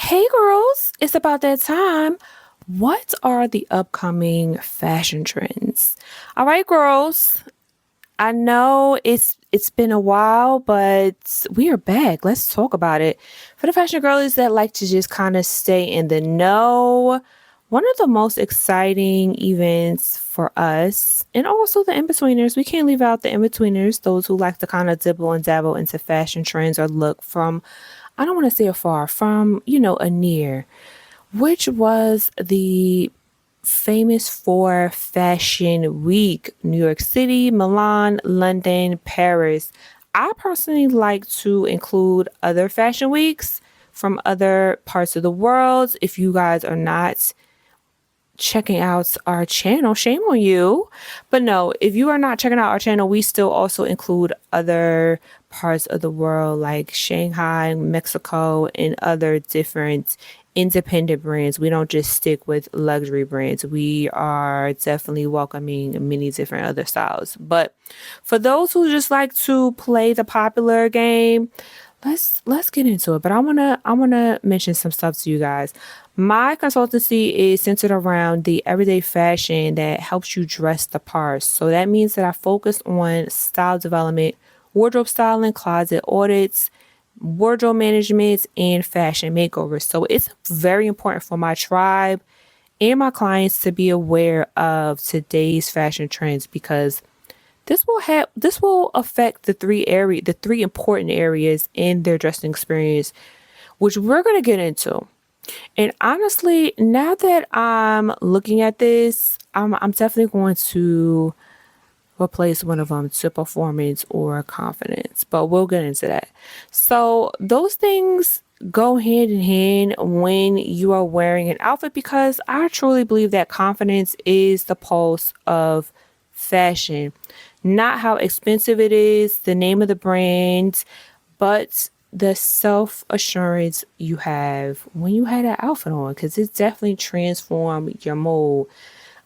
Hey girls, it's about that time. What are the upcoming fashion trends? All right, girls. I know it's been a while, but we are back. Let's talk about it. For the fashion girlies that like to just kind of stay in the know, one of the most exciting events for us, and also the in-betweeners, we can't leave out the in-betweeners, those who like to kind of dibble and dabble into fashion trends or look from, I don't want to say afar, from, a near, which was the famous for Fashion Week, New York City, Milan, London, Paris. I personally like to include other fashion weeks from other parts of the world. If you guys are not checking out our channel, shame on you. But no, if you are not checking out our channel, we still also include other parts of the world like Shanghai, Mexico, and other different independent brands. We don't just stick with luxury brands. We are definitely welcoming many different other styles. But for those who just like to play the popular game, let's get into it. But I wanna mention some stuff to you guys. My consultancy is centered around the everyday fashion that helps you dress the part. So that means that I focus on style development, wardrobe styling, closet audits, wardrobe management, and fashion makeovers. So it's very important for my tribe and my clients to be aware of today's fashion trends because this will affect the three important areas in their dressing experience, which we're going to get into. And honestly, now that I'm looking at this, I'm definitely going to replace one of them to performance or confidence, but we'll get into that. So those things go hand in hand when you are wearing an outfit because I truly believe that confidence is the pulse of fashion, not how expensive it is, the name of the brand, but the self assurance you have when you had that outfit on because it's definitely transformed your mood.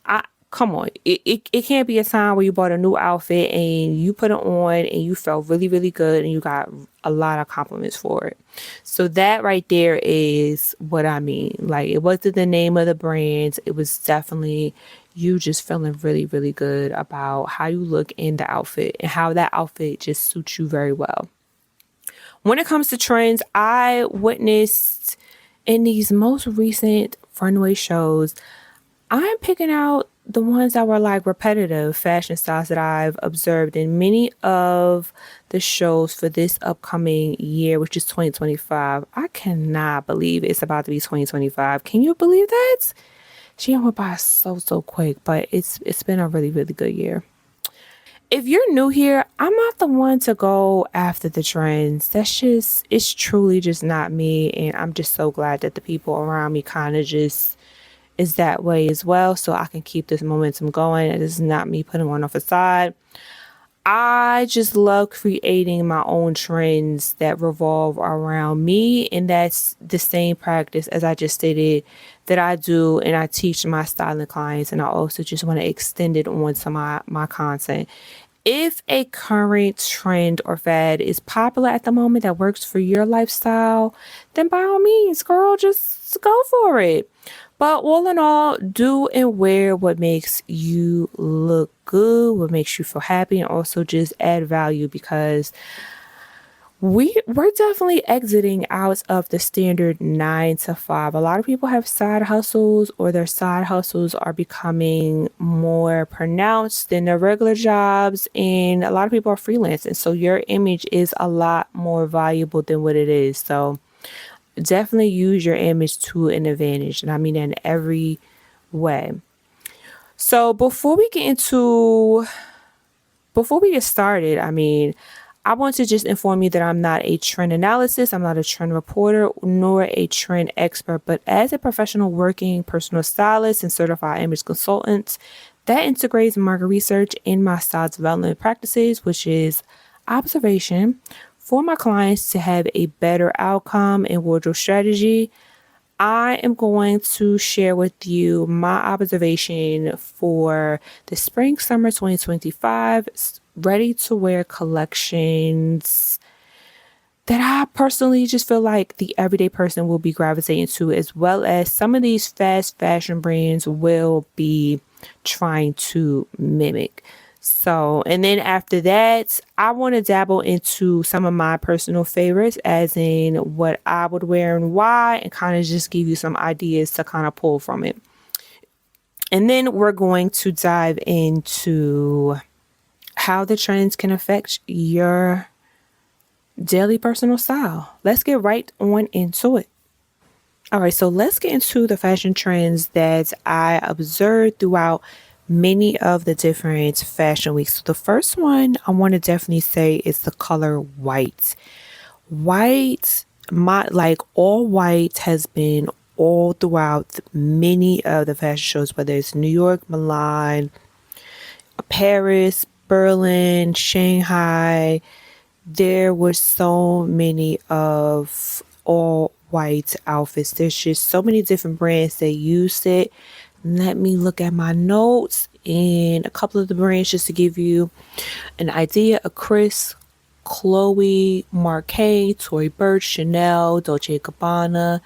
I Come on, it can't be a time where you bought a new outfit and you put it on and you felt really, really good and you got a lot of compliments for it. So that right there is what I mean. Like it wasn't the name of the brand. It was definitely you just feeling really, really good about how you look in the outfit and how that outfit just suits you very well. When it comes to trends, I witnessed in these most recent runway shows, I'm picking out the ones that were like repetitive fashion styles that I've observed in many of the shows for this upcoming year, which is 2025. I cannot believe it's about to be 2025. Can you believe that? She went by so quick, but it's been a really, really good year. If you're new here, I'm not the one to go after the trends. It's truly just not me. And I'm just so glad that the people around me kind of just is that way as well. So I can keep this momentum going. It is not me putting one off aside. I just love creating my own trends that revolve around me. And that's the same practice as I just stated that I do and I teach my styling clients. And I also just want to extend it onto my content. If a current trend or fad is popular at the moment that works for your lifestyle, then by all means, girl, just go for it. But all in all, do and wear what makes you look good, what makes you feel happy, and also just add value because we're definitely exiting out of the standard 9 to 5. A lot of people have side hustles or their side hustles are becoming more pronounced than their regular jobs and a lot of people are freelancing. So your image is a lot more valuable than what it is. So definitely use your image to an advantage. And I mean that in every way. So before we get started, I want to just inform you that I'm not a trend analysis, I'm not a trend reporter, nor a trend expert, but as a professional working personal stylist and certified image consultant, that integrates market research in my style development practices, which is observation for my clients to have a better outcome in wardrobe strategy. I am going to share with you my observation for the spring summer 2025 ready to wear collections that I personally just feel like the everyday person will be gravitating to, as well as some of these fast fashion brands will be trying to mimic. So, and then after that, I want to dabble into some of my personal favorites, as in what I would wear and why, and kind of just give you some ideas to kind of pull from it. And then we're going to dive into how the trends can affect your daily personal style. Let's get right on into it. All right, so let's get into the fashion trends that I observed throughout many of the different fashion weeks. So the first one I want to definitely say is the color white. White, my like all white has been all throughout many of the fashion shows, whether it's New York, Milan, Paris, Berlin, Shanghai. There were so many of all white outfits. There's just so many different brands that used it. Let me look at my notes and a couple of the brands just to give you an idea. A Chris, Chloe, Marquet, Tory Burch, Chanel, Dolce & Gabbana,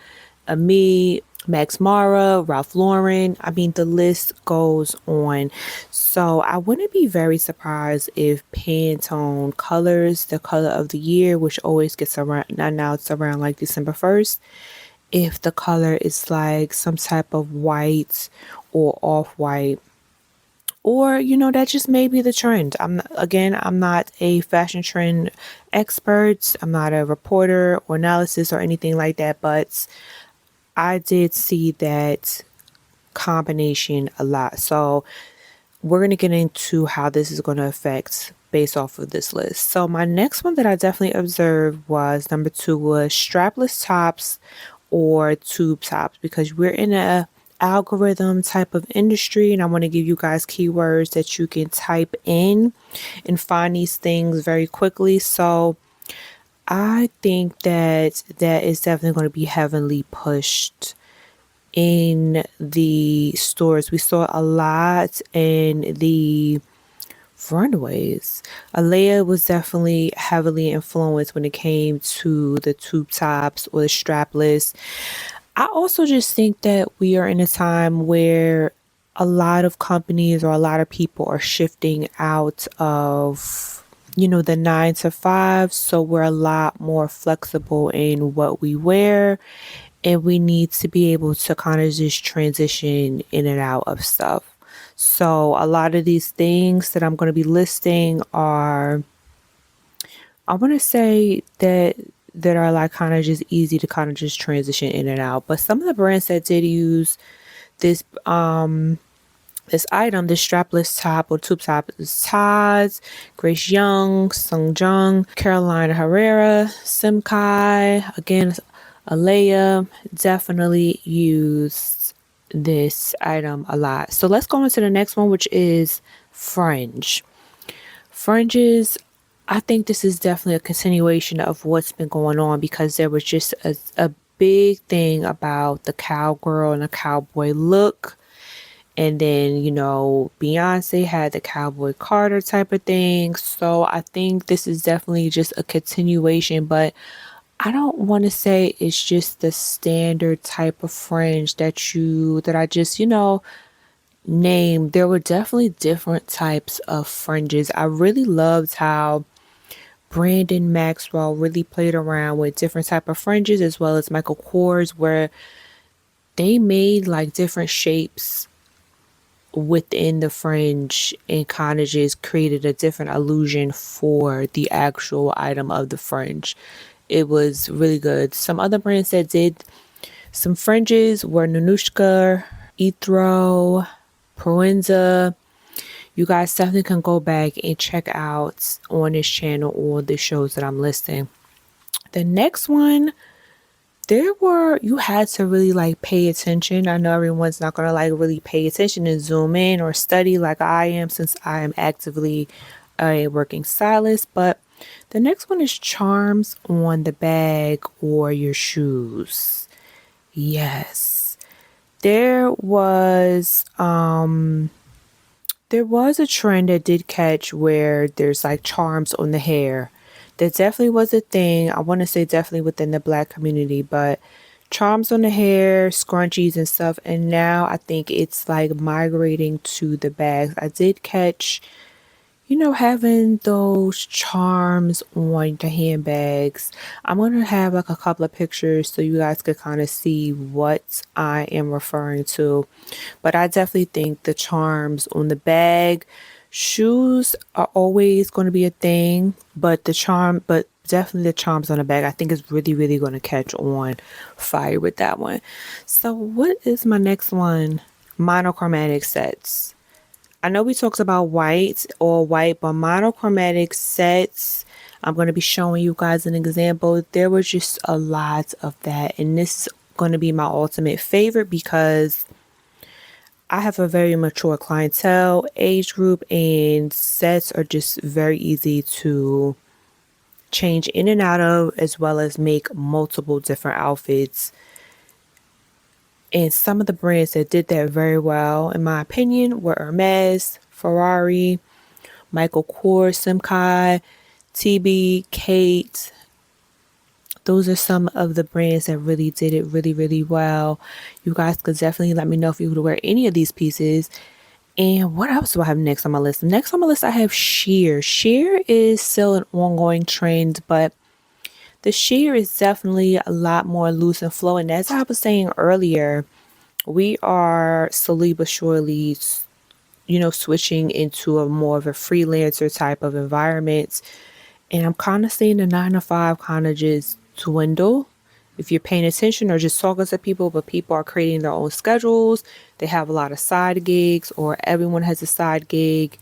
Ami, Max Mara, Ralph Lauren. I mean, the list goes on. So I wouldn't be very surprised if Pantone Colors, the color of the year, which always gets around, now it's around like December 1st, if the color is like some type of white or off-white, or that just may be the trend. I'm not a fashion trend expert. I'm not a reporter or analysis or anything like that, but I did see that combination a lot. So we're going to get into how this is going to affect based off of this list. So my next one that I definitely observed was number 2 was strapless tops or tube tops, because we're in a algorithm type of industry, and I want to give you guys keywords that you can type in and find these things very quickly. So I think that is definitely going to be heavily pushed in the stores. We saw a lot in the runways. Alea was definitely heavily influenced when it came to the tube tops or the strapless. I also just think that we are in a time where a lot of companies or a lot of people are shifting out of the 9 to 5. So we're a lot more flexible in what we wear, and we need to be able to kind of just transition in and out of stuff. So a lot of these things that I'm going to be listing are, I want to say that are like kind of just easy to kind of just transition in and out. But some of the brands that did use this this item, this strapless top or tube top, is Taz, Grace Young, Sung Jung, Carolina Herrera, Simkai, again, Alea definitely used this item a lot. So let's go on to the next one, which is fringe. Fringes, I think this is definitely a continuation of what's been going on, because there was just a big thing about the cowgirl and the cowboy look. And then, Beyonce had the Cowboy Carter type of thing. So I think this is definitely just a continuation, but I don't want to say it's just the standard type of fringe that I just, named. There were definitely different types of fringes. I really loved how Brandon Maxwell really played around with different type of fringes, as well as Michael Kors, where they made like different shapes within the fringe and kind of just created a different illusion for the actual item of the fringe. It was really good. Some other brands that did some fringes were Nanushka, Ethro, Proenza. You guys definitely can go back and check out on this channel all the shows that I'm listing. The next one, you had to really like pay attention. I know everyone's not going to like really pay attention and zoom in or study like I am, since I am actively a working stylist. But the next one is charms on the bag or your shoes. Yes. There was a trend that did catch where there's like charms on the hair. That definitely was a thing. I want to say definitely within the black community, but charms on the hair, scrunchies and stuff. And now I think it's like migrating to the bags. I did catch, having those charms on the handbags. I'm going to have like a couple of pictures so you guys could kind of see what I am referring to. But I definitely think the charms on the bag, shoes are always going to be a thing, but definitely the charms on the bag, I think is really, really going to catch on fire with that one. So what is my next one? Monochromatic sets. I know we talked about white or white, but monochromatic sets, I'm going to be showing you guys an example. There was just a lot of that. And this is going to be my ultimate favorite because I have a very mature clientele, age group, and sets are just very easy to change in and out of, as well as make multiple different outfits. And some of the brands that did that very well, in my opinion, were Hermes, Ferrari, Michael Kors, Simkai, TB, Kate. Those are some of the brands that really did it really, really well. You guys could definitely let me know if you would wear any of these pieces. And what else do I have next on my list? Next on my list, I have sheer. Sheer is still an ongoing trend, but the sheer is definitely a lot more loose and flowing. As I was saying earlier, we are slowly but surely, switching into a more of a freelancer type of environment. And I'm kind of seeing the 9 to 5 kind of just dwindle. If you're paying attention or just talking to people, but people are creating their own schedules. They have a lot of side gigs, or everyone has a side gig,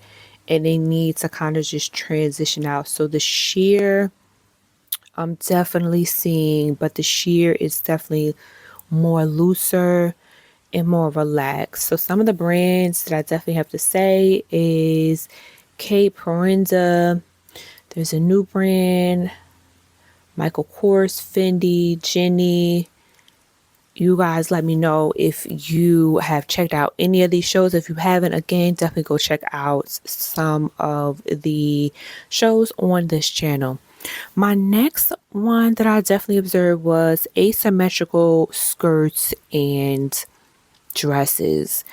and they need to kind of just transition out. So the sheer, I'm definitely seeing, but the sheer is definitely more looser and more relaxed. So some of the brands that I definitely have to say is Kate Perinda. There's a new brand, Michael Kors, Fendi, Jenny. You guys let me know if you have checked out any of these shows. If you haven't, again, definitely go check out some of the shows on this channel. My next one that I definitely observed was asymmetrical skirts and dresses.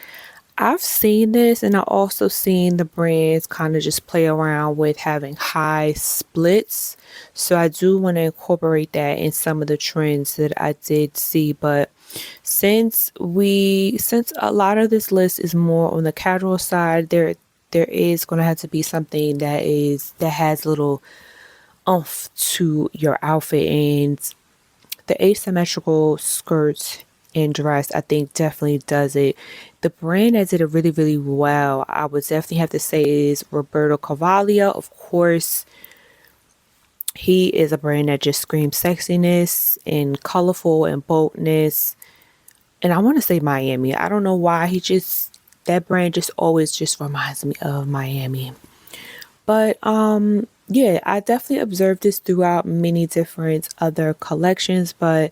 I've seen this, and I also seen the brands kind of just play around with having high splits. So I do want to incorporate that in some of the trends that I did see. But since a lot of this list is more on the casual side, there is going to have to be something that has little oomph to your outfit, and the asymmetrical skirts and dress, I think, definitely does it. The brand that did it really, really well, I would definitely have to say, is Roberto Cavalli. Of course, he is a brand that just screams sexiness and colorful and boldness. And I want to say Miami. I don't know why, that brand just always just reminds me of Miami. But yeah, I definitely observed this throughout many different other collections, but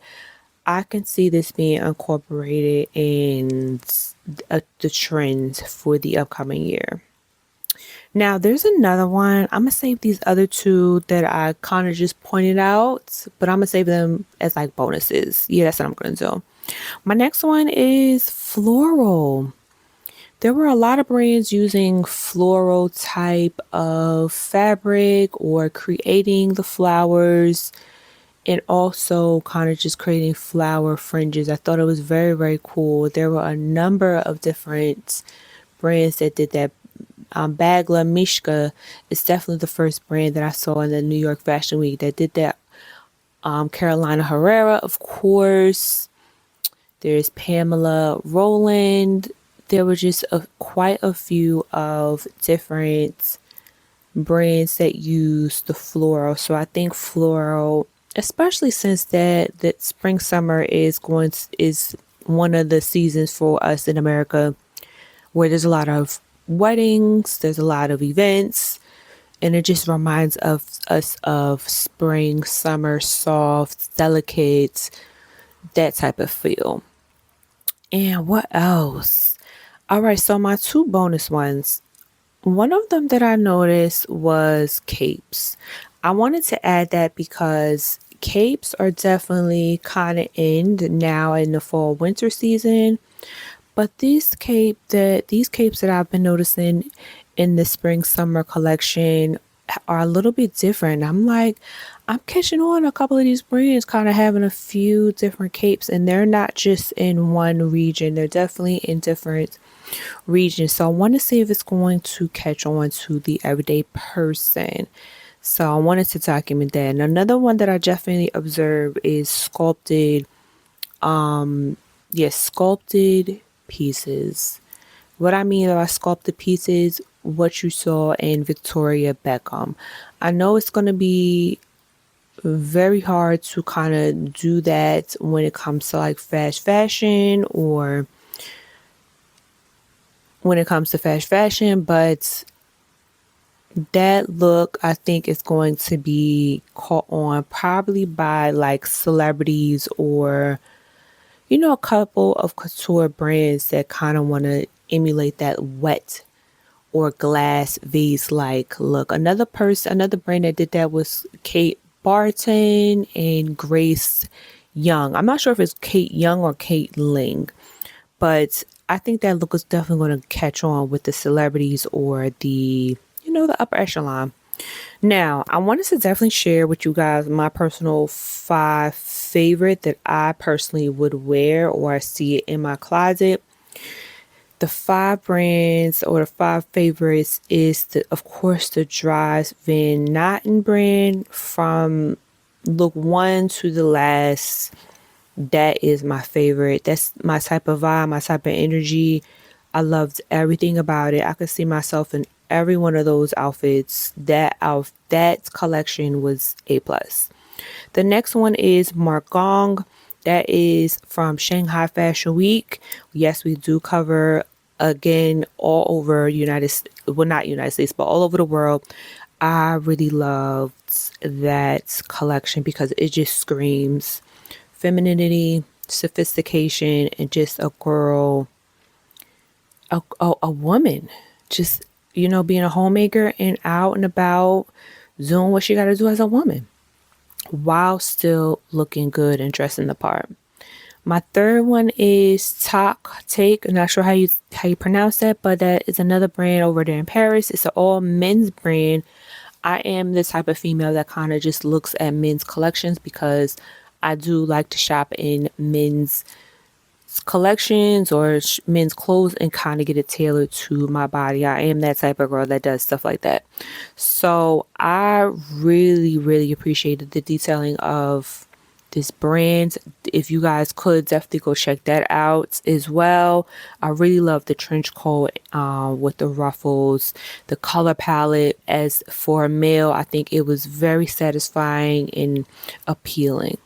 I can see this being incorporated in the trends for the upcoming year. Now, there's another one. I'm going to save these other two that I kind of just pointed out, but I'm going to save them as like bonuses. Yeah, that's what I'm going to do. My next one is floral. There were a lot of brands using floral type of fabric or creating the flowers, and also kind of just creating flower fringes. I thought it was very, very cool. There were a number of different brands that did that. Bagla Mishka is definitely the first brand that I saw in the New York Fashion Week that did that. Carolina Herrera, of course. There's Pamela Roland. There were just quite a few of different brands that use the floral. So I think floral, especially since that spring summer is one of the seasons for us in America where there's a lot of weddings, there's a lot of events, and it just reminds us of spring, summer, soft, delicate, that type of feel. And what else? All right, so my two bonus ones. One of them that I noticed was capes. I wanted to add that because capes are definitely kind of in now in the fall winter season. But these capes that I've been noticing in the spring summer collection are a little bit different. I'm catching on a couple of these brands kind of having a few different capes, and they're not just in one region. They're definitely in different regions. So I want to see if it's going to catch on to the everyday person. So I wanted to document that. And another one that I definitely observed is sculpted pieces. What I mean by sculpted pieces, what you saw in Victoria Beckham. I know it's going to be very hard to kind of do that when it comes to like fast fashion or when it comes to fast fashion, but that look I think is going to be caught on probably by like celebrities or a couple of couture brands that kind of want to emulate that wet or glass vase like look. Another brand that did that was Kate Barton and Grace Young. I'm not sure if it's Kate Young or Kate Ling, but I think that look is definitely going to catch on with the celebrities or the upper echelon. Now, I wanted to definitely share with you guys my personal 5 favorite that I personally would wear or I see it in my closet. The 5 brands or the 5 favorites is of course the Dries Van Noten brand from look 1 to the last. That is my favorite. That's my type of vibe, my type of energy. I loved everything about it. I could see myself in every one of those outfits. That collection was A plus. The next one is Margong. That is from Shanghai Fashion Week. Yes, we do cover again all over not United States, but all over the world. I really loved that collection because it just screams femininity, sophistication, and just a girl, a woman, just being a homemaker and out and about doing what she got to do as a woman while still looking good and dressing the part. My third one is Take. I'm not sure how you pronounce that, but that is another brand over there in Paris. It's an all men's brand. I am the type of female that kind of just looks at men's collections because I do like to shop in men's collections or men's clothes and kind of get it tailored to my body. I am that type of girl that does stuff like that. So I really, really appreciated the detailing of this brand. If you guys could definitely go check that out as well. I really love the trench coat with the ruffles, the color palette. As for a male, I think it was very satisfying and appealing.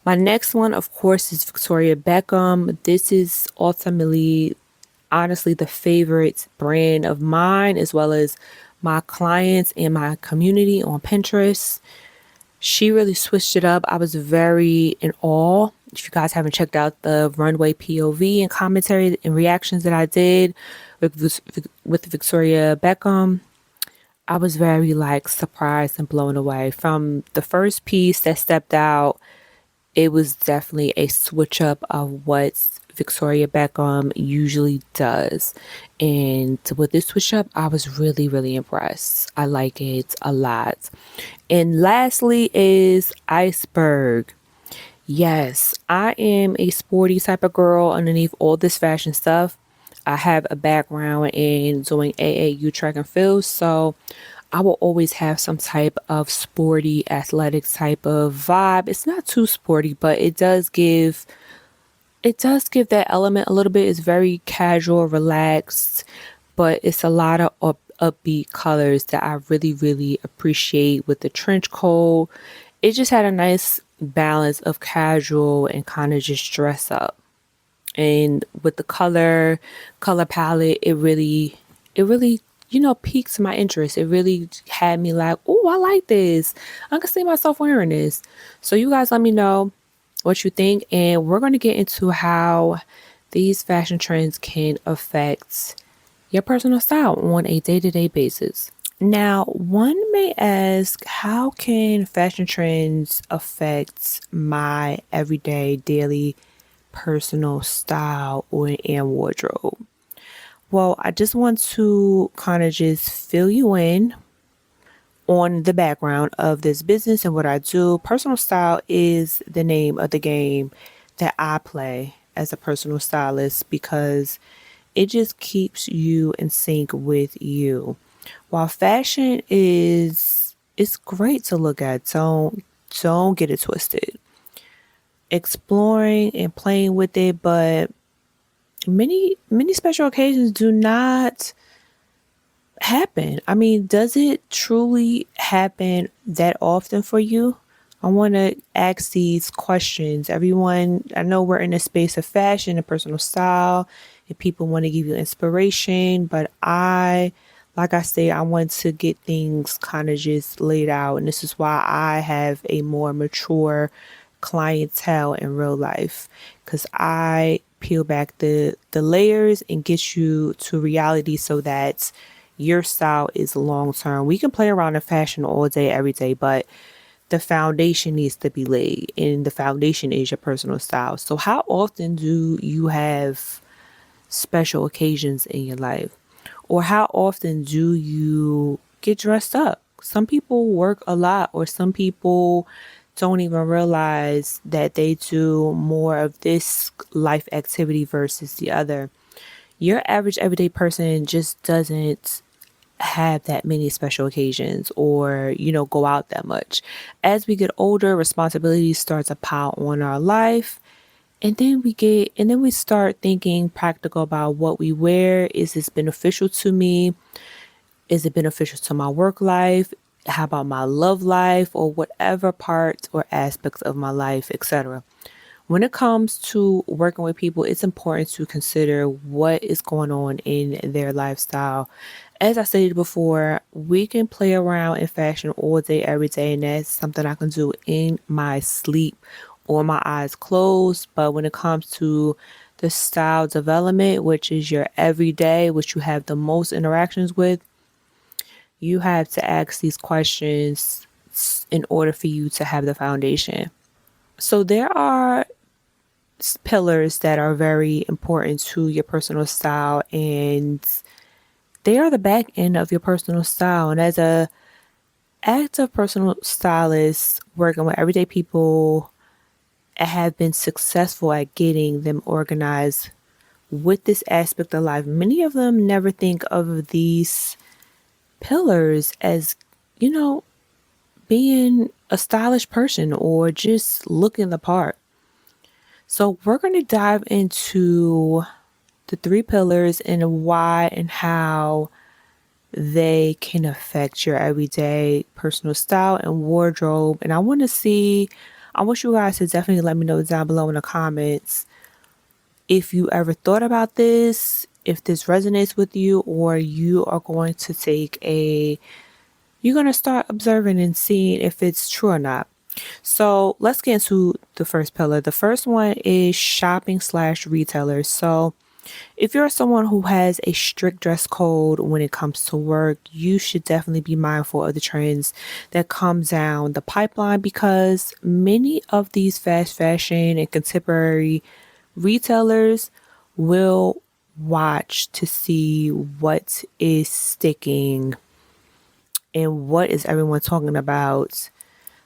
My next one, of course, is Victoria Beckham. This is ultimately, honestly, the favorite brand of mine, as well as my clients and my community on Pinterest. She really switched it up. I was very in awe. If you guys haven't checked out the Runway POV and commentary and reactions that I did with Victoria Beckham, I was very surprised and blown away. From the first piece that stepped out, it was definitely a switch up of what Victoria Beckham usually does. And with this switch up, I was really, really impressed. I like it a lot. And lastly is Iceberg. Yes, I am a sporty type of girl underneath all this fashion stuff. I have a background in doing AAU track and field, so I will always have some type of sporty, athletic type of vibe. It's not too sporty, but it does give that element a little bit. It's very casual, relaxed, but it's a lot of upbeat colors that I really, really appreciate with the trench coat. It just had a nice balance of casual and kind of just dress up. And with the color palette, it really piqued my interest. It really had me like, oh, I like this. I can see myself wearing this. So you guys let me know what you think. And we're going to get into how these fashion trends can affect your personal style on a day-to-day basis. Now, one may ask, how can fashion trends affect my everyday, daily, personal style and wardrobe? Well, I just want to kind of just fill you in on the background of this business and what I do. Personal style is the name of the game that I play as a personal stylist because it just keeps you in sync with you. While fashion is it's great to look at, don't get it twisted. Exploring and playing with it, but many special occasions do not happen. I mean, does it truly happen that often for you? I want to ask these questions. Everyone, I know we're in a space of fashion and personal style, and people want to give you inspiration, but like I say, I want to get things kind of just laid out. And this is why I have a more mature clientele in real life because I peel back the layers and get you to reality so that your style is long term. We can play around in fashion all day, every day, but the foundation needs to be laid, and the foundation is your personal style. So, how often do you have special occasions in your life? Or how often do you get dressed up? Some people work a lot, or some people don't even realize that they do more of this life activity versus the other. Your average everyday person just doesn't have that many special occasions or go out that much. As we get older, responsibilities start to pile on our life, and then we start thinking practical about what we wear. Is this beneficial to me? Is it beneficial to my work life? How about my love life, or whatever parts or aspects of my life, etc.? When it comes to working with people, it's important to consider what is going on in their lifestyle. As I stated before, we can play around in fashion all day, every day, and that's something I can do in my sleep or my eyes closed. But when it comes to the style development, which is your everyday, which you have the most interactions with, you have to ask these questions in order for you to have the foundation. So there are pillars that are very important to your personal style, and they are the back end of your personal style. And as a active personal stylist working with everyday people, I have been successful at getting them organized with this aspect of life. Many of them never think of these pillars as, you know, being a stylish person or just looking the part. So we're going to dive into the three pillars and why and how they can affect your everyday personal style and wardrobe. And I want you guys to definitely let me know down below in the comments if you ever thought about this, if this resonates with you, or you're going to start observing and seeing if it's true or not. So let's get into the first pillar. The first one is shopping/retailers. So if you're someone who has a strict dress code when it comes to work, you should definitely be mindful of the trends that come down the pipeline, because many of these fast fashion and contemporary retailers will watch to see what is sticking and what is everyone talking about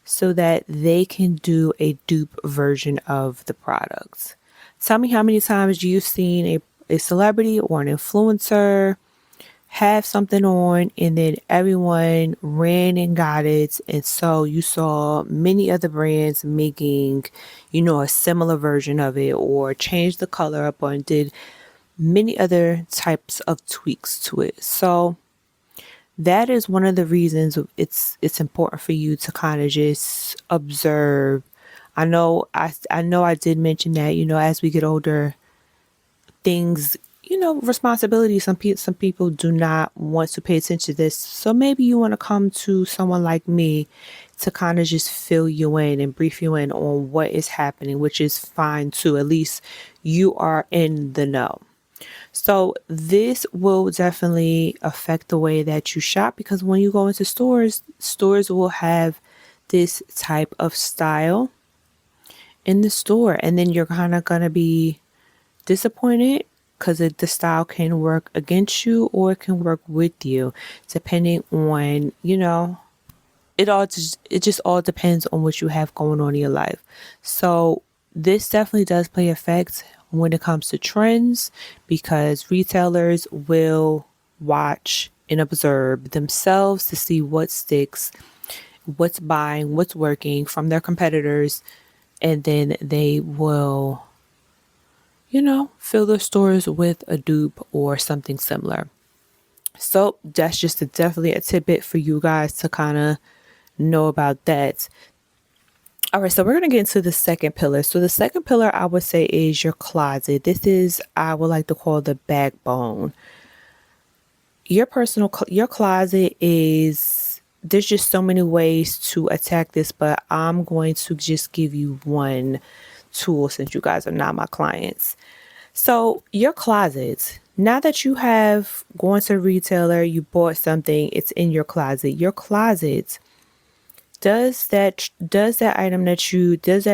so that they can do a dupe version of the product. Tell me how many times you've seen a celebrity or an influencer have something on and then everyone ran and got it. And so you saw many other brands making, a similar version of it, or changed the color up, or did many other types of tweaks to it. So that is one of the reasons it's important for you to kind of just observe. I know I did mention that, as we get older, things, responsibilities, some people do not want to pay attention to this. So maybe you want to come to someone like me to kind of just fill you in and brief you in on what is happening, which is fine too. At least you are in the know. So this will definitely affect the way that you shop, because when you go into stores, stores will have this type of style in the store, and then you're kind of going to be disappointed because the style can work against you or it can work with you, depending on, it just all depends on what you have going on in your life. So this definitely does play effect when it comes to trends, because retailers will watch and observe themselves to see what sticks, what's buying, what's working from their competitors, and then they will, fill their stores with a dupe or something similar. So that's just definitely a tidbit for you guys to kind of know about that. All right, so we're going to get into the second pillar. So the second pillar I would say is your closet. This is, I would like to call, the backbone. Your closet is, there's just so many ways to attack this, but I'm going to just give you one tool since you guys are not my clients. So your closet, now that you have gone to a retailer, you bought something, it's in your closet. Your closet, does that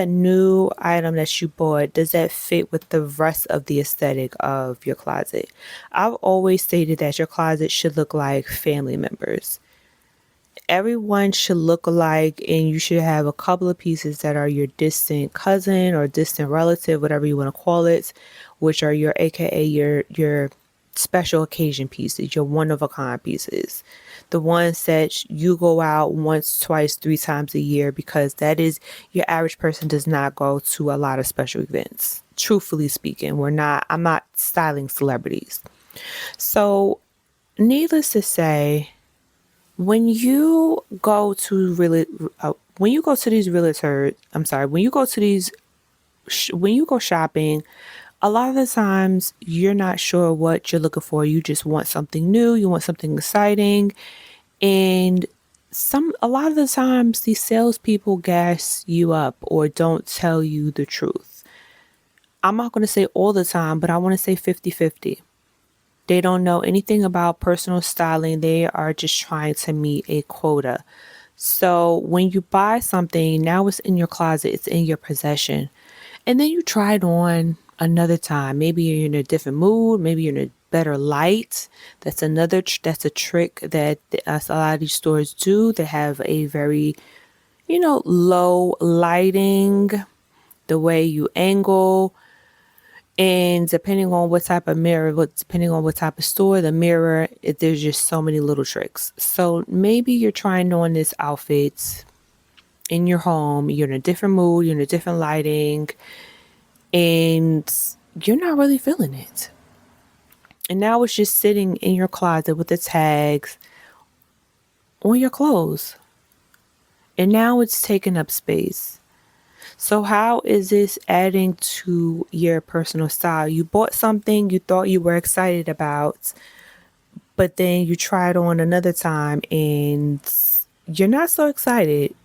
new item that you bought, does that fit with the rest of the aesthetic of your closet? I've always stated that your closet should look like family members. Everyone should look alike, and you should have a couple of pieces that are your distant cousin or distant relative, whatever you want to call it, which are your AKA your special occasion pieces, your one of a kind pieces, the ones that you go out once, twice, 3 times a year, because that is, your average person does not go to a lot of special events. Truthfully speaking, I'm not styling celebrities. So needless to say, when you go to when you go shopping, a lot of the times you're not sure what you're looking for. You just want something new, you want something exciting, and a lot of the times these salespeople gas you up or don't tell you the truth. I'm not going to say all the time, but I want to say 50-50. They don't know anything about personal styling. They are just trying to meet a quota. So when you buy something, now it's in your closet, it's in your possession, and then you try it on another time. Maybe you're in a different mood, maybe you're in a better light. That's that's a trick that a lot of these stores do. They have a very, low lighting, the way you angle. And depending on what type of depending on what type of store, the mirror, there's just so many little tricks. So maybe you're trying on this outfit in your home, you're in a different mood, you're in a different lighting, and you're not really feeling it. And now it's just sitting in your closet with the tags on your clothes. And now it's taking up space. So how is this adding to your personal style? You bought something you thought you were excited about, but then you try it on another time and you're not so excited.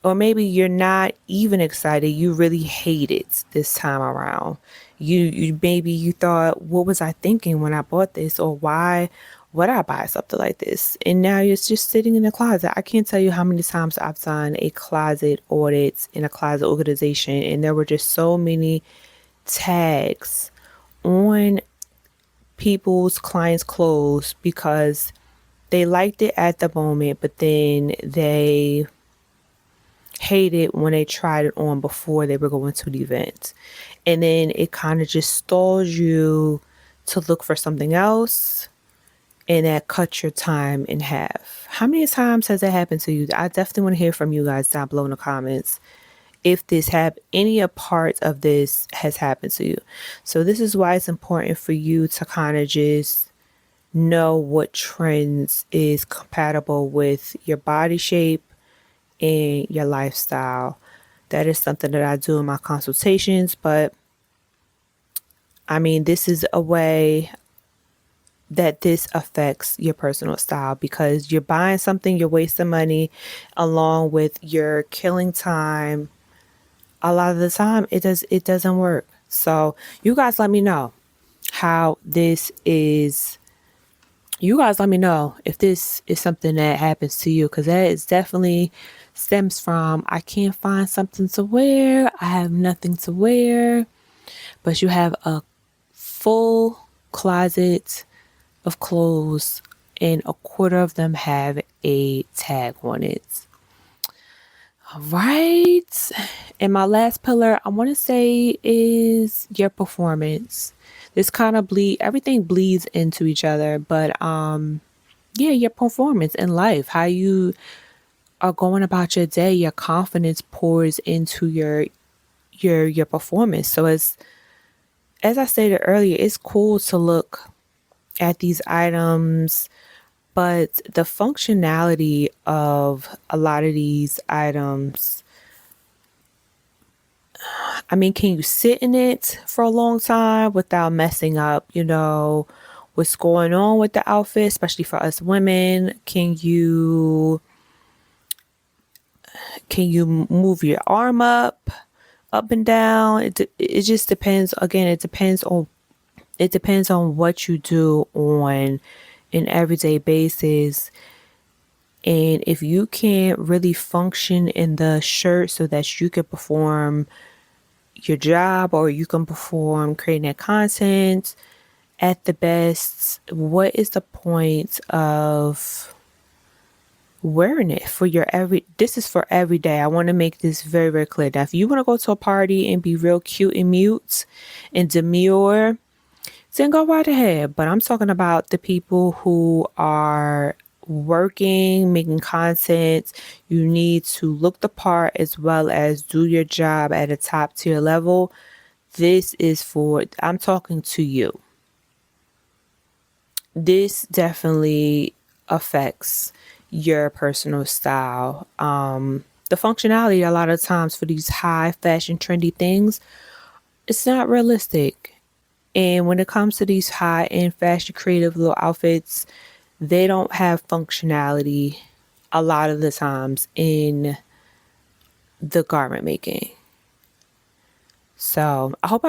Or maybe you're not even excited. You really hate it this time around. You thought, what was I thinking when I bought this? Or why would I buy something like this? And now it's just sitting in the closet. I can't tell you how many times I've done a closet audit in a closet organization, and there were just so many tags on people's clients' clothes because they liked it at the moment, but then they hate it when they tried it on before they were going to the event. And then it kind of just stalls you to look for something else, and that cuts your time in half. How many times has that happened to you? I definitely want to hear from you guys down below in the comments if any a part of this has happened to you. So this is why it's important for you to kind of just know what trends is compatible with your body shape and your lifestyle. That is something that I do in my consultations, but I mean, this is a way that this affects your personal style, because you're buying something, you're wasting money, along with you're killing time. A lot of the time it doesn't work. So you guys let me know, how this is. You guys let me know if this is something that happens to you, because that is definitely stems from I can't find something to wear. I have nothing to wear. But you have a full closet of clothes and a quarter of them have a tag on it. All right. And my last pillar, I want to say, is your performance. This kind of everything bleeds into each other, but yeah, your performance in life, how you are going about your day, your confidence pours into your performance. So as I stated earlier, it's cool to look at these items, but the functionality of a lot of these items, I mean, can you sit in it for a long time without messing up, what's going on with the outfit, especially for us women? Can you move your arm up and down? It just depends. Again, it depends on what you do on an everyday basis. And if you can't really function in the shirt so that you can perform your job, or you can perform creating that content at the best, what is the point of wearing it for this is for every day. I want to make this very, very clear. Now, if you want to go to a party and be real cute and mute and demure, then go right ahead. But I'm talking about the people who are working, making content. You need to look the part as well as do your job at a top tier level. I'm talking to you. This definitely affects your personal style. The functionality a lot of times for these high fashion trendy things, it's not realistic. And when it comes to these high end fashion creative little outfits, they don't have functionality a lot of the times in the garment making. So I hope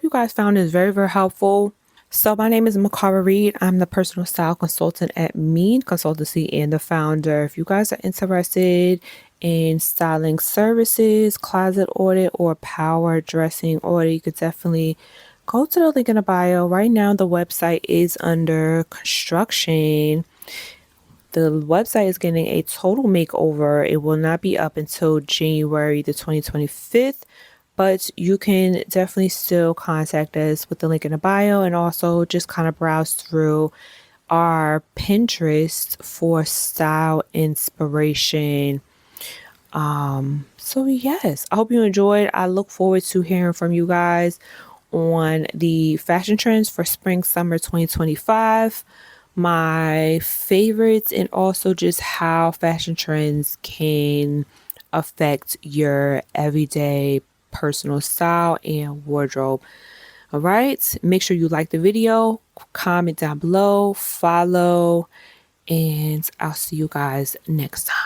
you guys found this very, very helpful. So my name is Mikara Reid. I'm the personal style consultant at MIIEN Consultancy and the founder. If you guys are interested in styling services, closet audit, or power dressing audit, you could definitely go to the link in the bio. Right now, the website is under construction. The website is getting a total makeover. It will not be up until January the 2025th. But you can definitely still contact us with the link in the bio, and also just kind of browse through our Pinterest for style inspiration. So yes, I hope you enjoyed. I look forward to hearing from you guys on the fashion trends for spring summer 2025, my favorites, and also just how fashion trends can affect your everyday personal style and wardrobe. All right, make sure you like the video, comment down below, follow, and I'll see you guys next time.